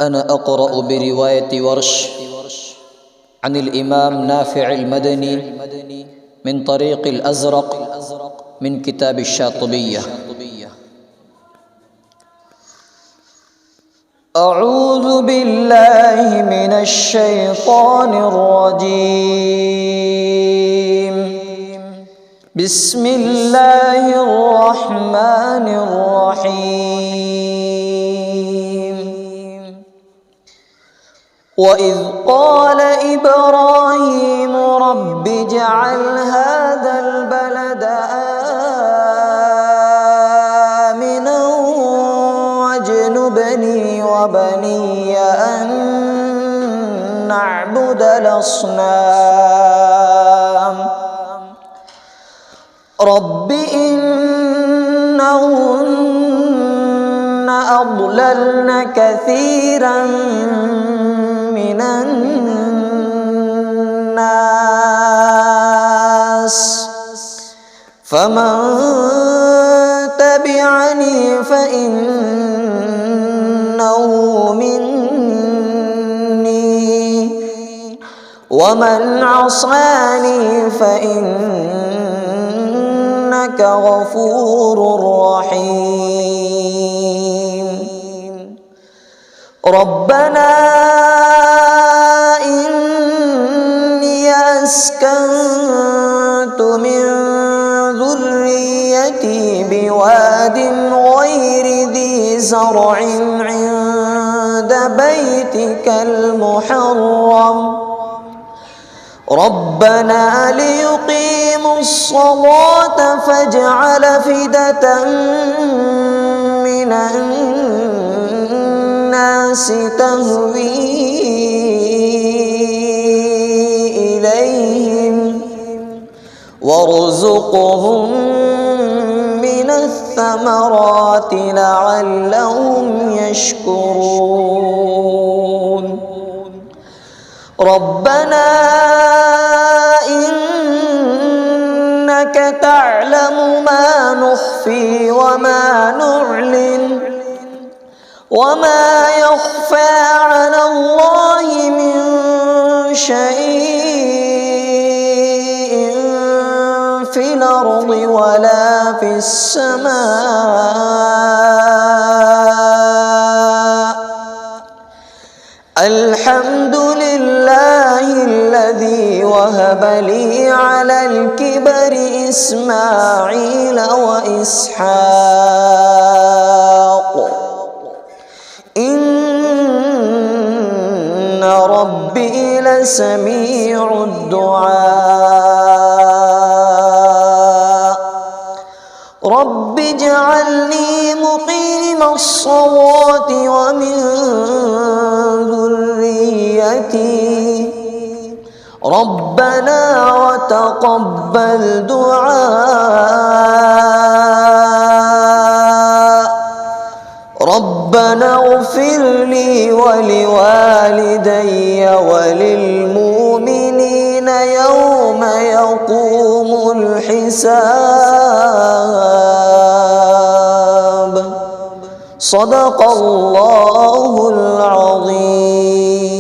أنا أقرأ برواية ورش عن الإمام نافع المدني من طريق الأزرق من كتاب الشاطبية. أعوذ بالله من الشيطان الرجيم. بسم الله الرحمن الرحيم. وإذ قال إبراهيم رب اجعل هذا البلد آمنا واجنبني وبني أن نعبد الأصنام رب إنهن أضللن كثيرا من الناس فمن تبعني فإنه مني ومن عصاني فإنك غفور رحيم. ربنا إني أسكنت من ذريتي بواد غير ذي زرع عند بيتك المحرم ربنا ليقيموا الصلاة فاجعل أفئدة من الناس تهوي إليهم وارزقهم من الثمرات لعلهم يشكرون. ربنا إنك تعلم ما نخفي وما نعلن وما يخفى على الله من شيء في الأرض ولا في السماء. الحمد لله الذي وهب لي على الكبر إسماعيل وإسحاق إن ربي لسميع الدعاء. رب اجعلني مقيم الصلاة ومن ذريتي ربنا وتقبل دعاء. ربنا اغفر لي ولوالدي وللمؤمنين يوم يقوم الحساب. صدق الله العظيم.